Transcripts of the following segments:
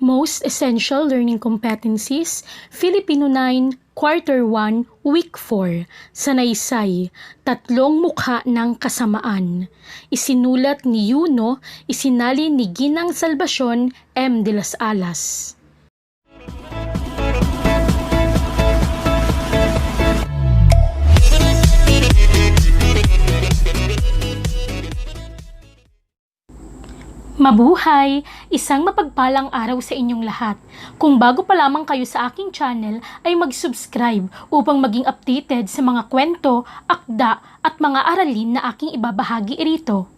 Most Essential Learning Competencies, Filipino 9, Quarter 1, Week 4, Sanaysay, Tatlong Mukha ng Kasamaan. Isinulat ni Yuno, isinalin ni Ginang Salvacion M. de las Alas. Mabuhay! Isang mapagpalang araw sa inyong lahat. Kung bago pa lamang kayo sa aking channel, ay mag-subscribe upang maging updated sa mga kwento, akda at mga aralin na aking ibabahagi rito.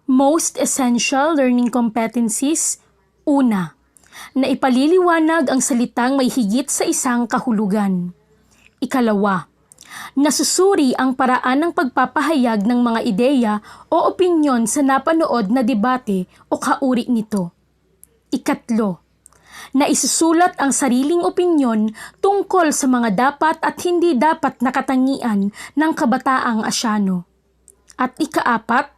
Most Essential Learning Competencies. Una, na ipaliliwanag ang salitang may higit sa isang kahulugan. Ikalawa, nasusuri ang paraan ng pagpapahayag ng mga ideya o opinyon sa napanood na debate o kauri nito. Ikatlo, na isusulat ang sariling opinyon tungkol sa mga dapat at hindi dapat na katangian ng kabataang Asyano. At ikaapat,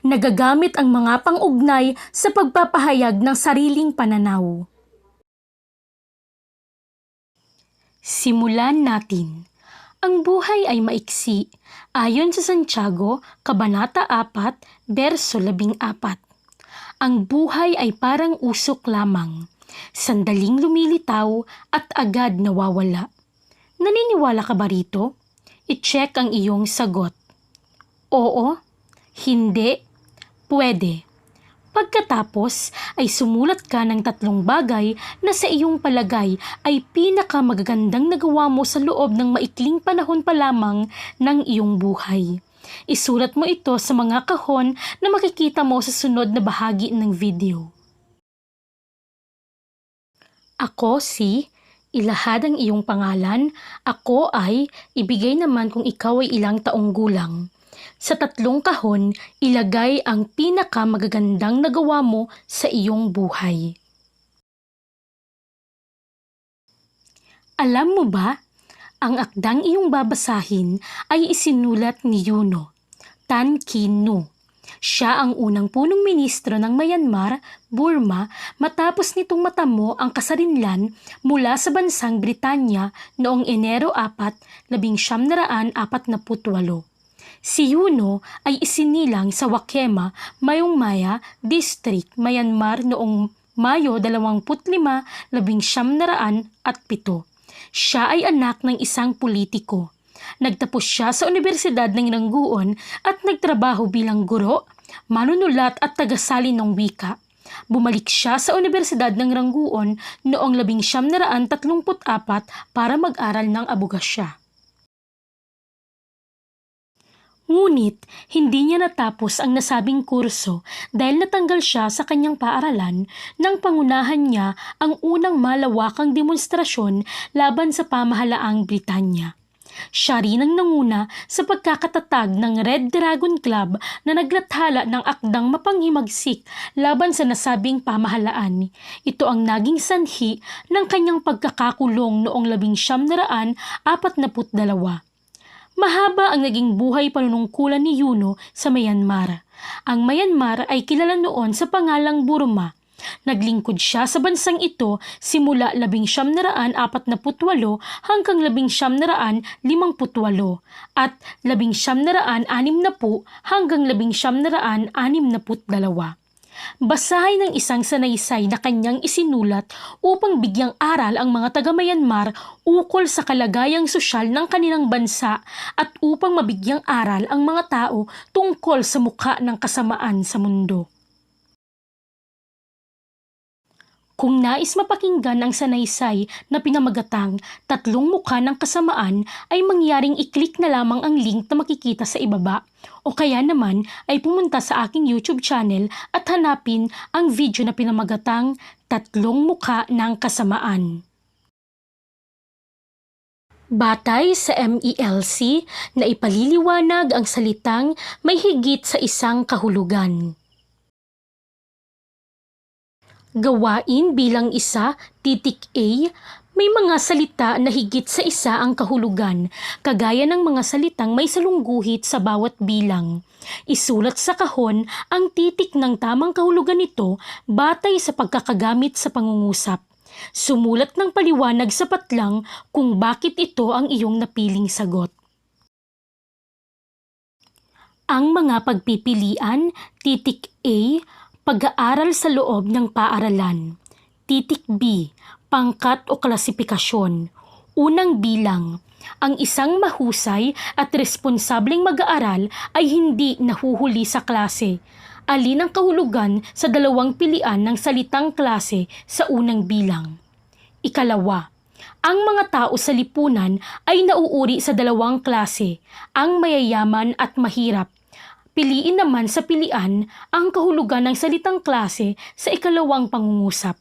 nagagamit ang mga pang-ugnay sa pagpapahayag ng sariling pananaw. Simulan natin. Ang buhay ay maiksi, ayon sa Santiago, Kabanata 4, Berso 14. Ang buhay ay parang usok lamang, sandaling lumilitaw at agad nawawala. Naniniwala ka ba rito? I-check ang iyong sagot. Oo, hindi, pwede. Pagkatapos ay sumulat ka ng 3 bagay na sa iyong palagay ay pinakamagagandang nagawa mo sa loob ng maikling panahon pa lamang ng iyong buhay. Isulat mo ito sa mga kahon na makikita mo sa sunod na bahagi ng video. Ako si, ilahad ang iyong pangalan, ako ay, ibigay naman kung ikaw ay ilang taong gulang. Sa 3 kahon, ilagay ang pinakamagagandang nagawa mo sa iyong buhay. Alam mo ba, ang akdang iyong babasahin ay isinulat ni Yuno, Tan Kin Nu. Siya ang unang punong ministro ng Myanmar, Burma, matapos nitong matamo ang kasarinlan mula sa bansang Britanya noong Enero 4, 1948. Si Yuno ay isinilang sa Wakema, Mayongmaya, District, Myanmar noong Mayo 25, 1907. Siya ay anak ng isang politiko. Nagtapos siya sa Universidad ng Rangoon at nagtrabaho bilang guro, manunulat at tagasalin ng wika. Bumalik siya sa Universidad ng Rangoon noong 1934 para mag-aral ng abogasya. Ngunit, hindi niya natapos ang nasabing kurso dahil natanggal siya sa kanyang paaralan nang pangunahan niya ang unang malawakang demonstrasyon laban sa pamahalaang Britanya. Siya rin ang nanguna sa pagkakatatag ng Red Dragon Club na naglathala ng akdang mapanghimagsik laban sa nasabing pamahalaan. Ito ang naging sanhi ng kanyang pagkakakulong noong 1942. Mahaba ang naging buhay panunungkulan ni Yuno sa Myanmar. Ang Myanmar ay kilala noon sa pangalang Burma. Naglingkod siya sa bansang ito simula 1948 hanggang 1958 at 1960 hanggang 1962. Basahin ng isang sanaysay na kanyang isinulat upang bigyang aral ang mga taga-Myanmar ukol sa kalagayang sosyal ng kanilang bansa at upang mabigyang aral ang mga tao tungkol sa mukha ng kasamaan sa mundo. Kung nais mapakinggan ang sanaysay na pinamagatang 3 mukha ng kasamaan ay mangyaring i-click na lamang ang link na makikita sa ibaba o kaya naman ay pumunta sa aking YouTube channel at hanapin ang video na pinamagatang 3 mukha ng kasamaan. Batay sa MELC na ipaliliwanag ang salitang may higit sa isang kahulugan. Gawain bilang 1, A, May mga salita na higit sa isa ang kahulugan, kagaya ng mga salitang may salungguhit sa bawat bilang. Isulat sa kahon ang titik ng tamang kahulugan nito batay sa pagkakagamit sa pangungusap. Sumulat ng paliwanag sapat lang kung bakit ito ang iyong napiling sagot. Ang mga pagpipilian, titik A, pag-aaral sa loob ng paaralan. Titik B, pangkat o klasifikasyon. Unang bilang, ang isang mahusay at responsableng mag-aaral ay hindi nahuhuli sa klase. Alin ang kahulugan sa dalawang pilian ng salitang klase sa unang bilang? Ikalawa, ang mga tao sa lipunan ay nauuri sa dalawang klase, ang mayayaman at mahirap. Piliin naman sa pilian ang kahulugan ng salitang klase sa ikalawang pangungusap.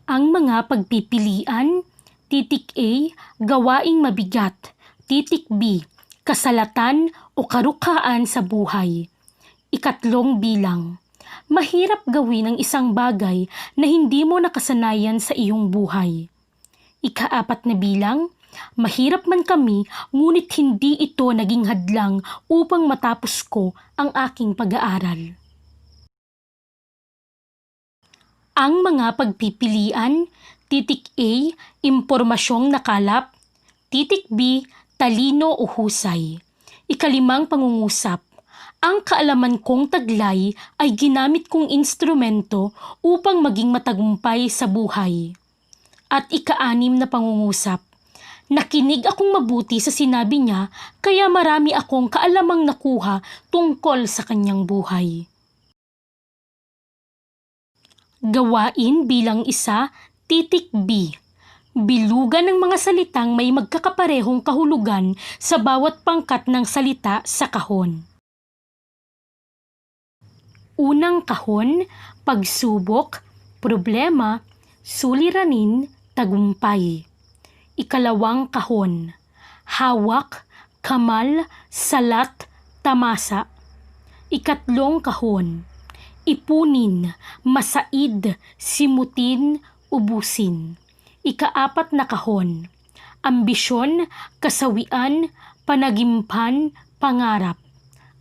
Ang mga pagpipilian, titik A, gawaing mabigat, titik B, kasalatan o karukhaan sa buhay. Ikatlong bilang, mahirap gawin ang isang bagay na hindi mo nakasanayan sa iyong buhay. Ikaapat na bilang, mahirap man kami ngunit hindi ito naging hadlang upang matapos ko ang aking pag-aaral. Ang mga pagpipilian, titik A, impormasyong nakalap, titik B, talino o husay. Ikalimang pangungusap, ang kaalaman kong taglay ay ginamit kong instrumento upang maging matagumpay sa buhay. At ika-anim na pangungusap, nakinig akong mabuti sa sinabi niya kaya marami akong kaalamang nakuha tungkol sa kanyang buhay. Gawain bilang isa, titik B. Bilugan ng mga salitang may magkakaparehong kahulugan sa bawat pangkat ng salita sa kahon. Unang kahon, pagsubok, problema, suliranin, tagumpay. Ikalawang kahon, hawak, kamal, salat, tamasa. Ikatlong kahon, ipunin, masaid, simutin, ubusin. Ikaapat na kahon, ambisyon, kasawian, panagimpan, pangarap.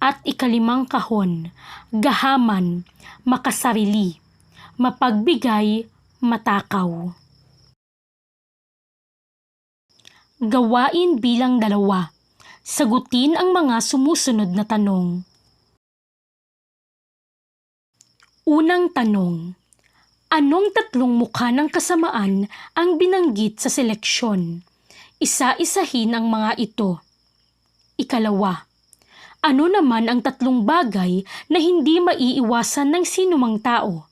At ikalimang kahon, gahaman, makasarili, mapagbigay, matakaw. Gawain bilang 2. Sagutin ang mga sumusunod na tanong. Unang tanong, anong 3 mukha ng kasamaan ang binanggit sa seleksyon? Isa-isahin ang mga ito. Ikalawa, ano naman ang 3 bagay na hindi maiiwasan ng sinumang tao?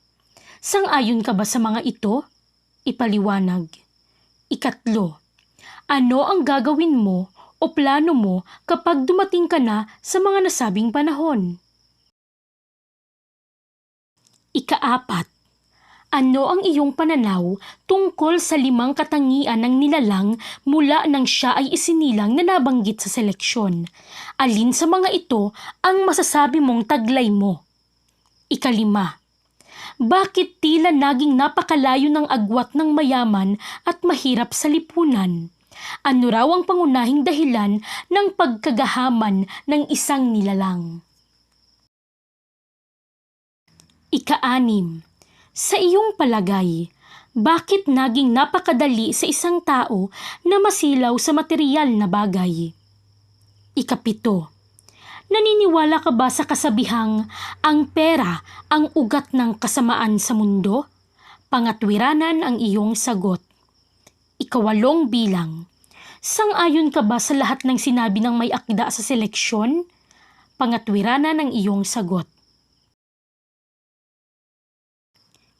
Sang-ayon ka ba sa mga ito? Ipaliwanag. Ikatlo, ano ang gagawin mo o plano mo kapag dumating ka na sa mga nasabing panahon? Ikaapat, ano ang iyong pananaw tungkol sa 5 katangian ng nilalang mula nang siya ay isinilang na nabanggit sa seleksyon? Alin sa mga ito ang masasabi mong taglay mo? Ikalima, bakit tila naging napakalayo ng agwat ng mayaman at mahirap sa lipunan? Ano raw ang pangunahing dahilan ng pagkagahaman ng isang nilalang? Ika-6, sa iyong palagay, bakit naging napakadali sa isang tao na masilaw sa materyal na bagay? Ika-7, naniniwala ka ba sa kasabihang ang pera ang ugat ng kasamaan sa mundo? Pangatwiranan ang iyong sagot. Ika-8 bilang, sang-ayon ka ba sa lahat ng sinabi ng may akda sa seleksyon? Pangatwiranan ang iyong sagot.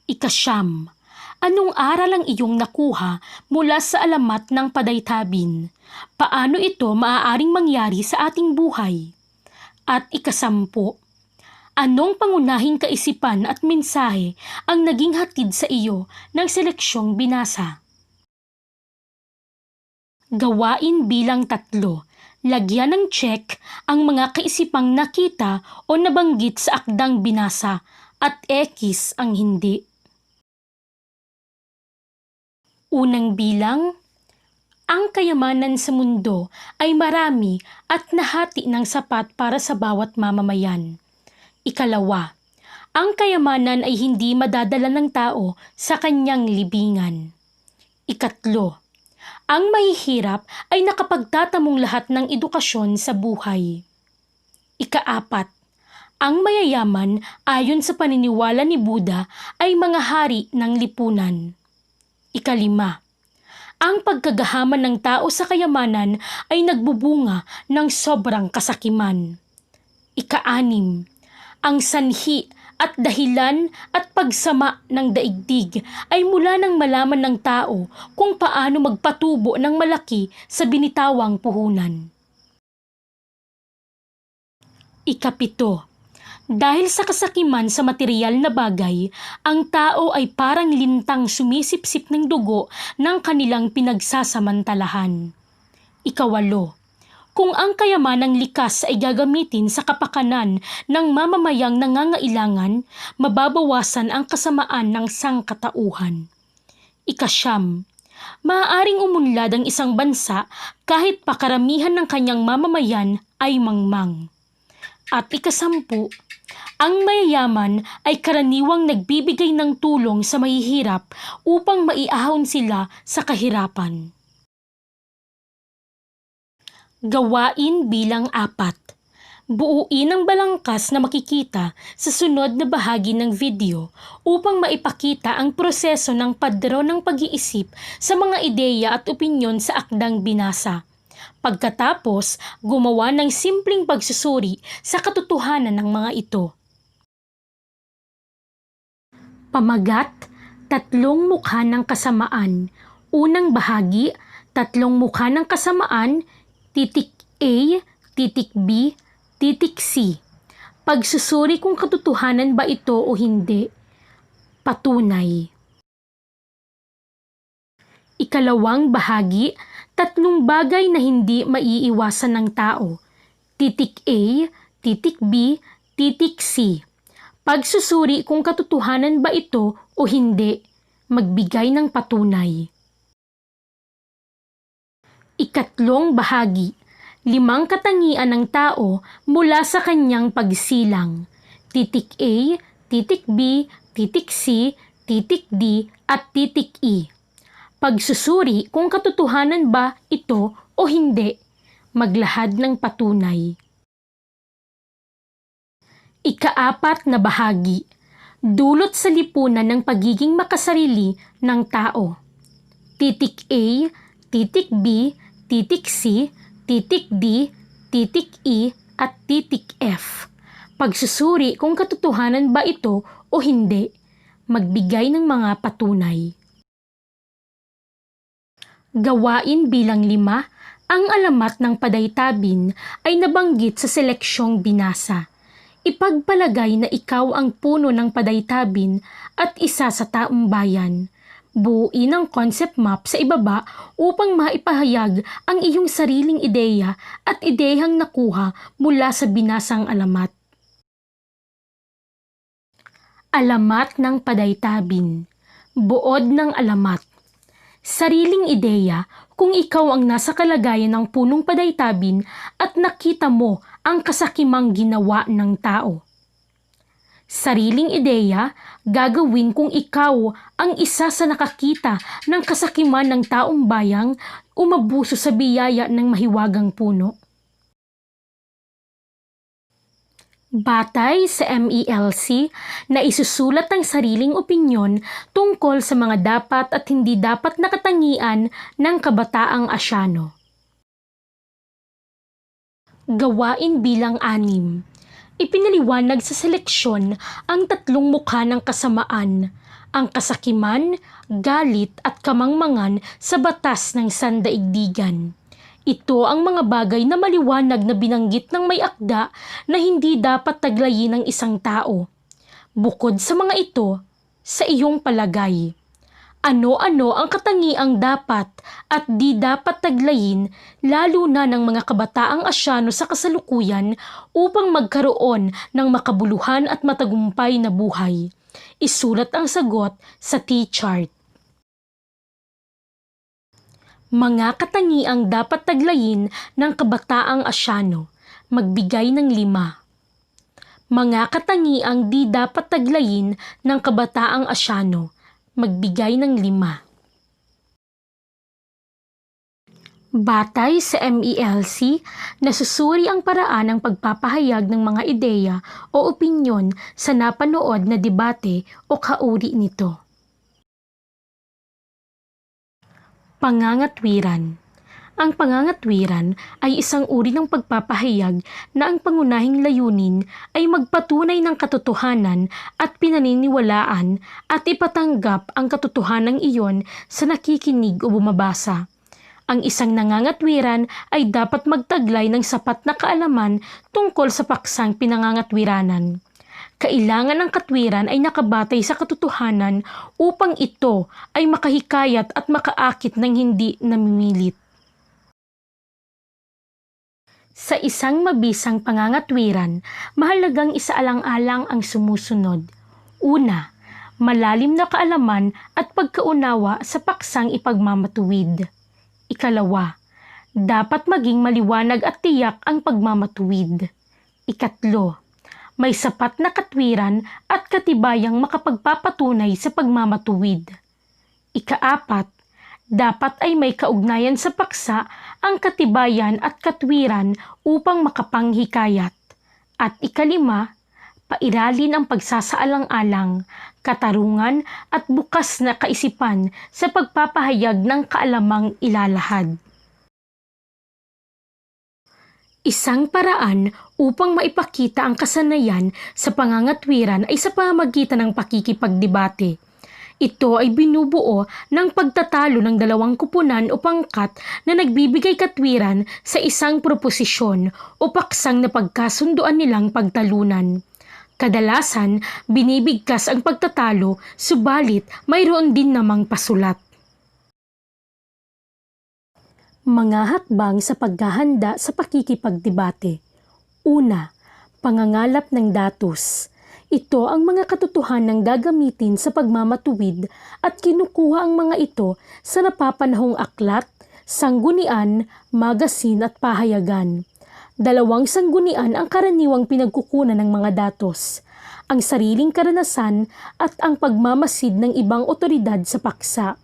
Ika-9, anong aral ang iyong nakuha mula sa alamat ng padaytabin? Paano ito maaaring mangyari sa ating buhay? At ika-10, anong pangunahing kaisipan at mensahe ang naging hatid sa iyo ng seleksyong binasa? Gawain bilang 3, lagyan ng check ang mga kaisipang nakita o nabanggit sa akdang binasa at X ang hindi. Unang bilang, ang kayamanan sa mundo ay marami at nahati ng sapat para sa bawat mamamayan. Ikalawa, ang kayamanan ay hindi madadala ng tao sa kanyang libingan. Ikatlo, ang mahihirap ay nakapagtatamong lahat ng edukasyon sa buhay. Ikaapat, ang mayayaman ayon sa paniniwala ni Buddha ay mga hari ng lipunan. Ikalima, ang pagkagahaman ng tao sa kayamanan ay nagbubunga ng sobrang kasakiman. Ikaanim, ang sanhi at dahilan at pagsama ng daigdig ay mula nang malaman ng tao kung paano magpatubo ng malaki sa binitawang puhunan. Ikapito, dahil sa kasakiman sa material na bagay, ang tao ay parang lintang sumisipsip ng dugo ng kanilang pinagsasamantalahan. Ikawalo, kung ang kayamanang likas ay gagamitin sa kapakanan ng mamamayang nangangailangan, mababawasan ang kasamaan ng sangkatauhan. Ikasyam, maaaring umunlad ang isang bansa kahit pa karamihan ng kanyang mamamayan ay mangmang. At ikasampu, ang mayayaman ay karaniwang nagbibigay ng tulong sa mahihirap upang maiahon sila sa kahirapan. Gawain bilang 4. Buuin ang balangkas na makikita sa sunod na bahagi ng video upang maipakita ang proseso ng padron ng pag-iisip sa mga ideya at opinyon sa akdang binasa. Pagkatapos, gumawa ng simpleng pagsusuri sa katotohanan ng mga ito. Pamagat, 3 mukha ng kasamaan. Unang bahagi, 3 mukha ng kasamaan, titik A, titik B, titik C. Pagsusuri kung katotohanan ba ito o hindi. Patunay. Ikalawang bahagi, 3 bagay na hindi maiiwasan ng tao. Titik A, titik B, titik C. Pagsusuri kung katotohanan ba ito o hindi. Magbigay ng patunay. Ikatlong bahagi, 5 katangian ng tao mula sa kanyang pagsilang. Titik A, titik B, titik C, titik D, at titik E. Pagsusuri kung katotohanan ba ito o hindi. Maglahad ng patunay. Ika-4 na bahagi, dulot sa lipunan ng pagiging makasarili ng tao. Titik A, titik B, titik C, titik D, titik E, at titik F. Pagsusuri kung katotohanan ba ito o hindi. Magbigay ng mga patunay. Gawain bilang 5, ang alamat ng padaytabin ay nabanggit sa seleksyong binasa. Ipagpalagay na ikaw ang puno ng padaytabin at isa sa taong bayan. Buuin ang concept map sa ibaba upang maipahayag ang iyong sariling ideya at ideyang nakuha mula sa binasang alamat. Alamat ng padaytabin. Buod ng alamat. Sariling ideya kung ikaw ang nasa kalagayan ng punong padaytabin at nakita mo ang kasakimang ginawa ng tao. Sariling ideya gagawin kung ikaw ang isa sa nakakita ng kasakiman ng taong bayang umabuso sa biyaya ng mahiwagang puno. Batay sa MELC na isusulat ang sariling opinyon tungkol sa mga dapat at hindi dapat na katangian ng kabataang Asyano. Gawain bilang 6. Ipinaliwanag sa seleksyon ang 3 mukha ng kasamaan, ang kasakiman, galit at kamangmangan sa batas ng sandaigdigan. Ito ang mga bagay na maliwanag na binanggit ng may akda na hindi dapat taglayin ng isang tao. Bukod sa mga ito, sa iyong palagay, ano-ano ang katangiang dapat at di dapat taglayin lalo na ng mga kabataang Asyano sa kasalukuyan upang magkaroon ng makabuluhan at matagumpay na buhay? Isulat ang sagot sa T-chart. Mga katangiang dapat taglayin ng kabataang Asyano, magbigay ng 5. Mga katangiang di dapat taglayin ng kabataang Asyano, magbigay ng 5. Batay sa MELC, nasusuri ang paraan ng pagpapahayag ng mga ideya o opinyon sa napanood na debate o kauri nito. Pangangatwiran. Ang pangangatwiran ay isang uri ng pagpapahayag na ang pangunahing layunin ay magpatunay ng katotohanan at pinaniniwalaan at ipatanggap ang katotohanan iyon sa nakikinig o bumabasa. Ang isang nangangatwiran ay dapat magtaglay ng sapat na kaalaman tungkol sa paksang pinangangatwiranan. Kailangan ang katwiran ay nakabatay sa katotohanan upang ito ay makahikayat at makaakit ng hindi namimilit. Sa isang mabisang pangangatwiran, mahalagang isaalang-alang ang sumusunod. Una, malalim na kaalaman at pagkaunawa sa paksang ipagmamatuwid. Ikalawa, dapat maging maliwanag at tiyak ang pagmamatuwid. Ikatlo, may sapat na katwiran at katibayang makapagpapatunay sa pagmamatuwid. Ikaapat, dapat ay may kaugnayan sa paksa ang katibayan at katwiran upang makapanghikayat. At ikalima, pairalin ang pagsasaalang-alang, katarungan at bukas na kaisipan sa pagpapahayag ng kaalamang ilalahad. Isang paraan upang maipakita ang kasanayan sa pangangatwiran ay sa pamamagitan ng pakikipagdebate. Ito ay binubuo ng pagtatalo ng dalawang kupunan o pangkat na nagbibigay katwiran sa isang proposisyon o paksang na pagkasunduan nilang pagtalunan. Kadalasan, binibigkas ang pagtatalo, subalit mayroon din namang pasulat. Mga hakbang sa paghahanda sa pakikipagdebate. Una, pangangalap ng datos. Ito ang mga katotohanang gagamitin sa pagmamatuwid at kinukuha ang mga ito sa napapanahong aklat, sanggunian, magasin at pahayagan. Dalawang sanggunian ang karaniwang pinagkukunan ng mga datos, ang sariling karanasan at ang pagmamasid ng ibang otoridad sa paksa.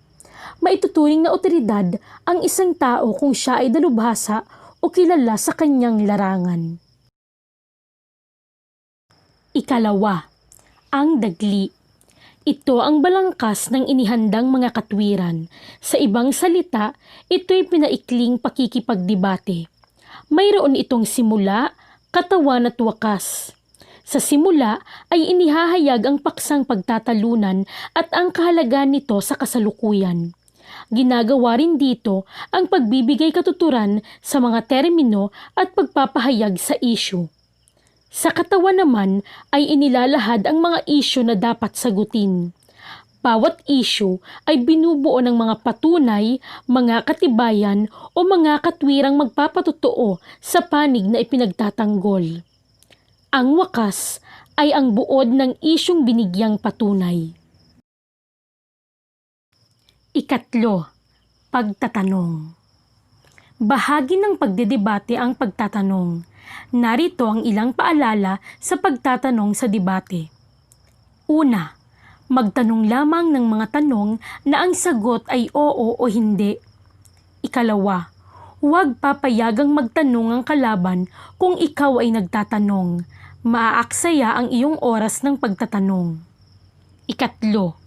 Maituturing na otoridad ang isang tao kung siya ay dalubhasa o kilala sa kanyang larangan. Ikalawa, ang dagli. Ito ang balangkas ng inihandang mga katwiran. Sa ibang salita, ito'y pinaikling pakikipagdebate. Mayroon itong simula, katawan at wakas. Sa simula ay inihahayag ang paksang pagtatalunan at ang kahalagahan nito sa kasalukuyan. Ginagawa rin dito ang pagbibigay katuturan sa mga termino at pagpapahayag sa issue. Sa katawan naman ay inilalahad ang mga issue na dapat sagutin. Bawat issue ay binubuo ng mga patunay, mga katibayan o mga katwirang magpapatotoo sa panig na ipinagtatanggol. Ang wakas ay ang buod ng isyung binigyang patunay. Ikatlo, pagtatanong. Bahagi ng pagdedebate ang pagtatanong. Narito ang ilang paalala sa pagtatanong sa debate. Una, magtanong lamang ng mga tanong na ang sagot ay oo o hindi. Ikalawa, huwag papayagang magtanong ang kalaban kung ikaw ay nagtatanong. Maaaksaya ang iyong oras ng pagtatanong. Ikatlo,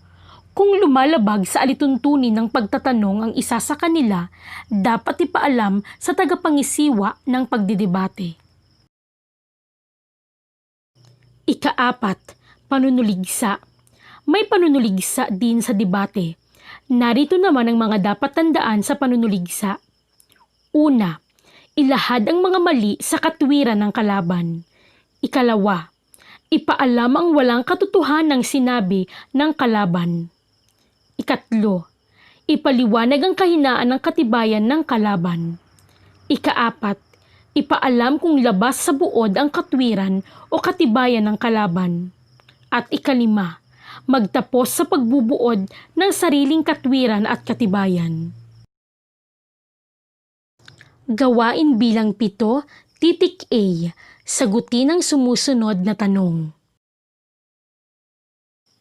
kung lumalabag sa alituntunin ng pagtatanong ang isa sa kanila, dapat ipaalam sa tagapangisiwa ng pagdedebate. Ikaapat, panunuligsa. May panunuligsa din sa debate. Narito naman ang mga dapat tandaan sa panunuligsa. Una, ilahad ang mga mali sa katwiran ng kalaban. Ikalawa, ipaalam ang walang katotohanang sinabi ng kalaban. Ikatlo, ipaliwanag ang kahinaan ng katibayan ng kalaban. Ikaapat, ipaalam kung labas sa buod ang katwiran o katibayan ng kalaban. At ikalima, magtapos sa pagbubuod ng sariling katwiran at katibayan. Gawain bilang 7, titik A. Sagutin ang sumusunod na tanong.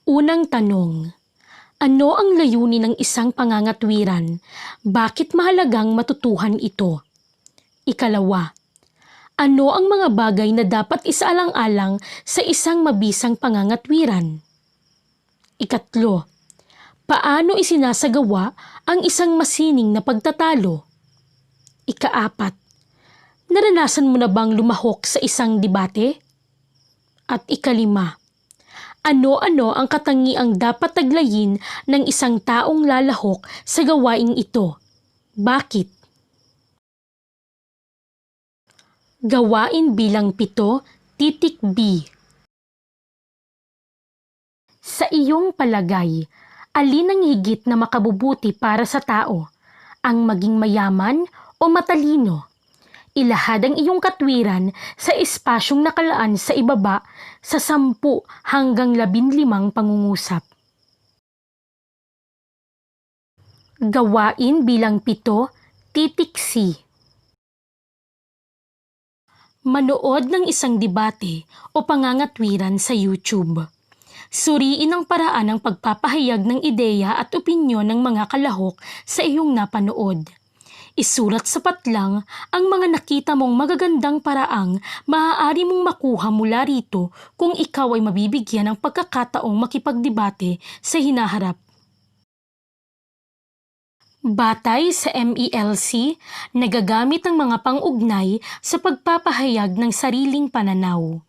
Unang tanong. Ano ang layunin ng isang pangangatwiran? Bakit mahalagang matutuhan ito? Ikalawa. Ano ang mga bagay na dapat isaalang-alang sa isang mabisang pangangatwiran? Ikatlo. Paano isinasagawa ang isang masining na pagtatalo? Ikaapat. Naranasan mo na bang lumahok sa isang debate? At ikalima. Ano-ano ang katangiang dapat taglayin ng isang taong lalahok sa gawaing ito? Bakit? Gawain bilang 7, titik B. Sa iyong palagay, alin ang higit na makabubuti para sa tao? Ang maging mayaman o matalino? Ilahad ang iyong katwiran sa espasyong nakalaan sa ibaba sa 10 hanggang 15 pangungusap. Gawain bilang 7, titik C. Manood ng isang debate o pangangatwiran sa YouTube. Suriin ang paraan ng pagpapahayag ng ideya at opinyon ng mga kalahok sa iyong napanood. Isulat sapat lang ang mga nakita mong magagandang paraang maaari mong makuha mula rito kung ikaw ay mabibigyan ng pagkakataong makipagdebate sa hinaharap. Batay sa MELC, nagagamit ang mga pang-ugnay sa pagpapahayag ng sariling pananaw.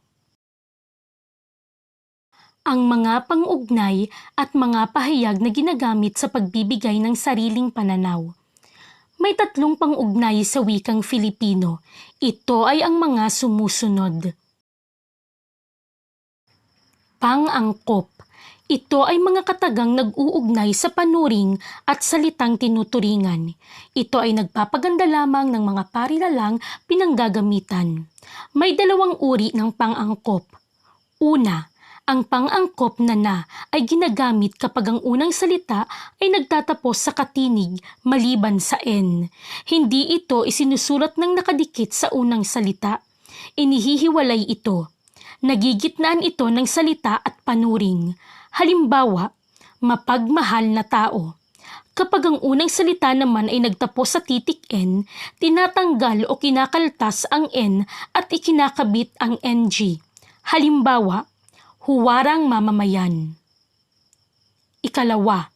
Ang mga pang-ugnay at mga pahayag na ginagamit sa pagbibigay ng sariling pananaw. May 3 pang-ugnay sa wikang Filipino. Ito ay ang mga sumusunod. Pang-angkop. Ito ay mga katagang nag-uugnay sa panuring at salitang tinuturingan. Ito ay nagpapaganda lamang ng mga parilalang pinanggagamitan. May 2 uri ng pang-angkop. Una, ang pang-angkop na ay ginagamit kapag ang unang salita ay nagtatapos sa katinig maliban sa N. Hindi ito isinusulat ng nakadikit sa unang salita. Inihihiwalay ito. Nagigitnaan ito ng salita at panuring. Halimbawa, mapagmahal na tao. Kapag ang unang salita naman ay nagtapos sa titik N, tinatanggal o kinakaltas ang N at ikinakabit ang NG. Halimbawa, huwarang mamamayan. Ikalawa,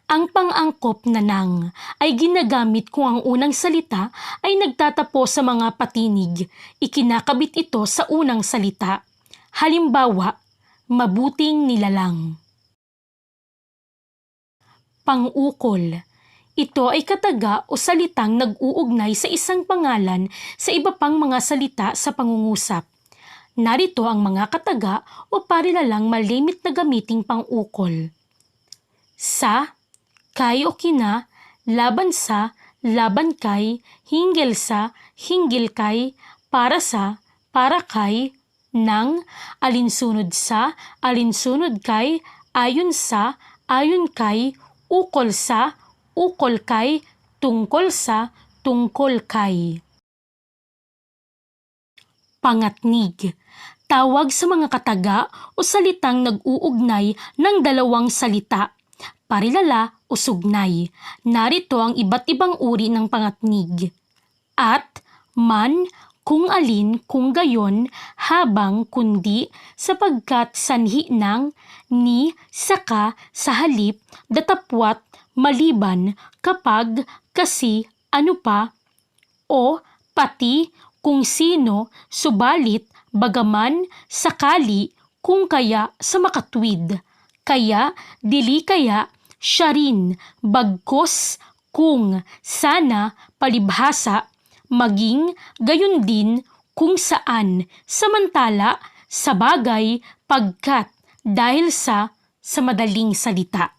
ang pang-angkop na nang ay ginagamit kung ang unang salita ay nagtatapos sa mga patinig. Ikinakabit ito sa unang salita. Halimbawa, mabuting nilalang. Pang-ukol. Ito ay kataga o salitang nag-uugnay sa isang pangalan sa iba pang mga salita sa pangungusap. Narito ang mga kataga o parilalang malimit na gamiting pang-ukol. Sa, kay o kina, laban sa, laban kay, hinggil sa, hinggil kay, para sa, para kay, ng, alinsunod sa, alinsunod kay, ayon sa, ayon kay, ukol sa, ukol kay, tungkol sa, tungkol kay. Pangatnig. Tawag sa mga kataga o salitang nag-uugnay ng 2 salita. Parilala o sugnay. Narito ang iba't ibang uri ng pangatnig. At, man, kung alin, kung gayon, habang, kundi, sapagkat, sanhi ng, ni, saka, sa halip, datapwat, maliban, kapag, kasi, ano pa, o, pati, kung sino, subalit, bagaman, sakali, kung kaya, sa makatwid. Kaya, dili kaya, siya rin, bagkos, kung, sana, palibhasa, maging, gayon din, kung saan, samantala, sa bagay, pagkat, dahil sa madaling salita.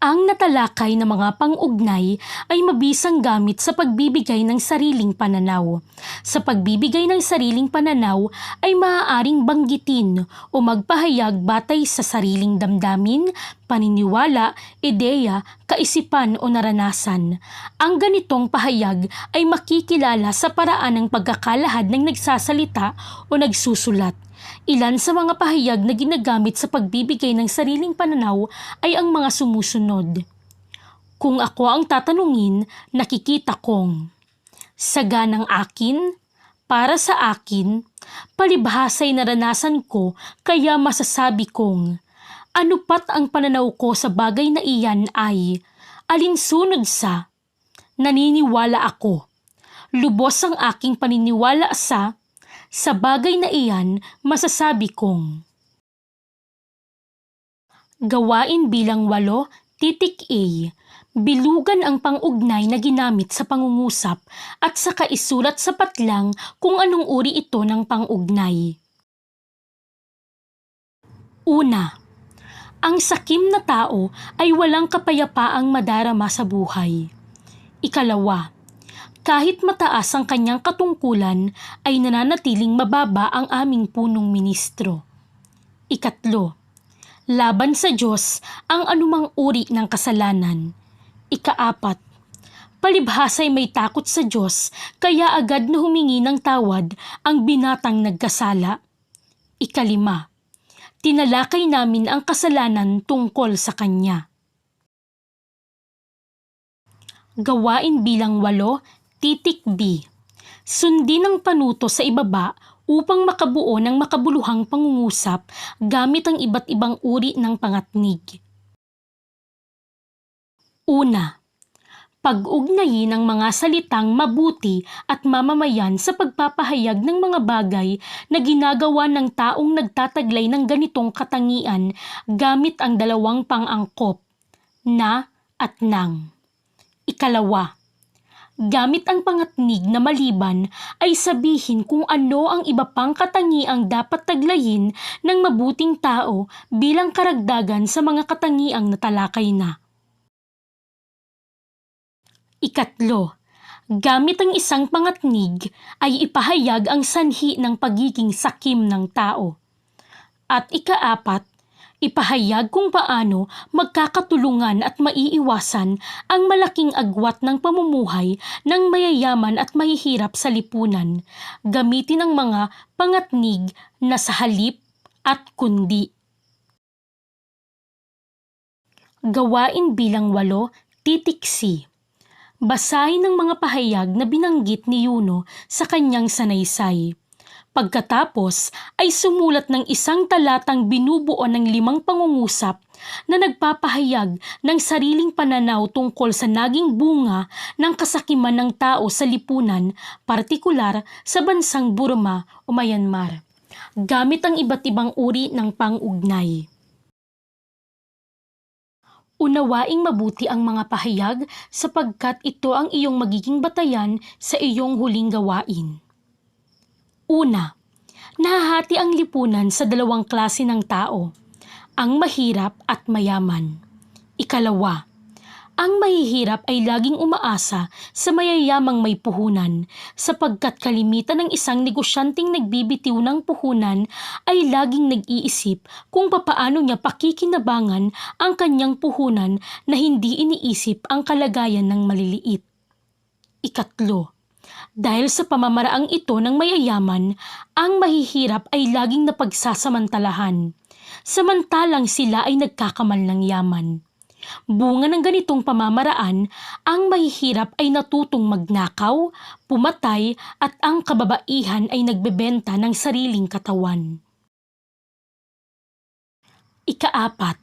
Ang natalakay na mga pang-ugnay ay mabisang gamit sa pagbibigay ng sariling pananaw. Sa pagbibigay ng sariling pananaw ay maaaring banggitin o magpahayag batay sa sariling damdamin, paniniwala, ideya, kaisipan o naranasan. Ang ganitong pahayag ay makikilala sa paraan ng pagkakalahad ng nagsasalita o nagsusulat. Ilan sa mga pahayag na ginagamit sa pagbibigay ng sariling pananaw ay ang mga sumusunod. Kung ako ang tatanungin, nakikita kong saganang akin, para sa akin, palibhasa'y naranasan ko kaya masasabi kong ano pat ang pananaw ko sa bagay na iyan ay alinsunod sa naniniwala ako. Lubos ang aking paniniwala sa bagay na iyan, masasabi kong. Gawain bilang 8.A. Bilugan ang pang-ugnay na ginamit sa pangungusap at saka isulat sa patlang kung anong uri ito ng pang-ugnay. Una, ang sakim na tao ay walang kapayapaang madarama sa buhay. Ikalawa, kahit mataas ang kanyang katungkulan, ay nananatiling mababa ang aming punong ministro. Ikatlo, laban sa Diyos ang anumang uri ng kasalanan. Ikaapat, palibhasa'y may takot sa Diyos, kaya agad na humingi ng tawad ang binatang nagkasala. Ikalima, tinalakay namin ang kasalanan tungkol sa Kanya. Gawain bilang 8.B. Sundin ang panuto sa ibaba upang makabuo ng makabuluhang pangungusap gamit ang iba't ibang uri ng pangatnig. Una, pag-ugnayin ang mga salitang mabuti at mamamayan sa pagpapahayag ng mga bagay na ginagawa ng taong nagtataglay ng ganitong katangian gamit ang dalawang pang-angkop, na at nang. Ikalawa, gamit ang pangatnig na maliban ay sabihin kung ano ang iba pang katangiang dapat taglayin ng mabuting tao bilang karagdagan sa mga katangiang natalakay na. Ikatlo, gamit ang isang pangatnig ay ipahayag ang sanhi ng pagiging sakim ng tao. At ikaapat, ipahayag kung paano magkakatulungan at maiiwasan ang malaking agwat ng pamumuhay ng mayayaman at mahihirap sa lipunan, gamitin ang mga pangatnig na sa halip at kundi. Gawain bilang 8.C. Basahin ang mga pahayag na binanggit ni Yuno sa kanyang sanaysay. Pagkatapos ay sumulat ng isang talatang binubuo ng 5 pangungusap na nagpapahayag ng sariling pananaw tungkol sa naging bunga ng kasakiman ng tao sa lipunan, partikular sa bansang Burma o Myanmar, gamit ang iba't ibang uri ng pang-ugnay. Unawaing mabuti ang mga pahayag sapagkat ito ang iyong magiging batayan sa iyong huling gawain. Una, nahahati ang lipunan sa 2 klase ng tao, ang mahirap at mayaman. Ikalawa, ang mahihirap ay laging umaasa sa mayayamang may puhunan sapagkat kalimitan ng isang negosyanteng nagbibitiw ng puhunan ay laging nag-iisip kung papaano niya pakikinabangan ang kanyang puhunan na hindi iniisip ang kalagayan ng maliliit. Ikatlo, dahil sa pamamaraang ito ng mayayaman, ang mahihirap ay laging napagsasamantalahan, samantalang sila ay nagkakamal ng yaman. Bunga ng ganitong pamamaraan, ang mahihirap ay natutong magnakaw, pumatay at ang kababaihan ay nagbebenta ng sariling katawan. Ikaapat,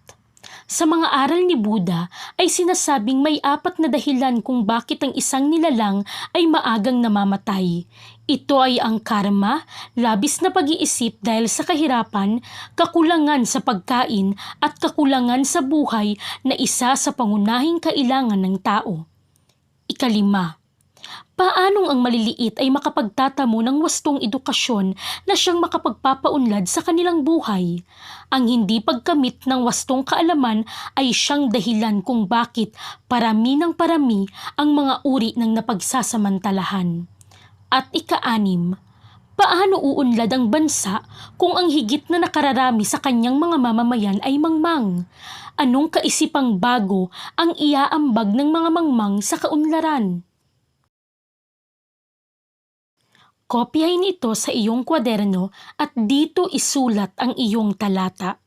sa mga aral ni Buddha ay sinasabing may 4 na dahilan kung bakit ang isang nilalang ay maagang namamatay. Ito ay ang karma, labis na pag-iisip dahil sa kahirapan, kakulangan sa pagkain at kakulangan sa buhay na isa sa pangunahing kailangan ng tao. Ikalima, Paanong ang maliliit ay makapagtatamo ng wastong edukasyon na siyang makapagpapaunlad sa kanilang buhay? Ang hindi pagkamit ng wastong kaalaman ay siyang dahilan kung bakit parami ng parami ang mga uri ng napagsasamantalahan. At ika-6, paano uunlad ang bansa kung ang higit na nakararami sa kanyang mga mamamayan ay mangmang? Anong kaisipang bago ang iaambag ng mga mangmang sa kaunlaran? Kopyahin ito sa iyong kwaderno at dito isulat ang iyong talata.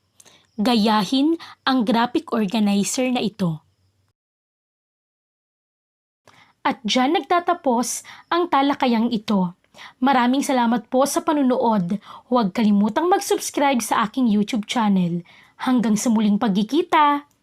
Gayahin ang graphic organizer na ito. At diyan nagtatapos ang talakayang ito. Maraming salamat po sa panunood. Huwag kalimutang mag-subscribe sa aking YouTube channel. Hanggang sa muling pagkikita!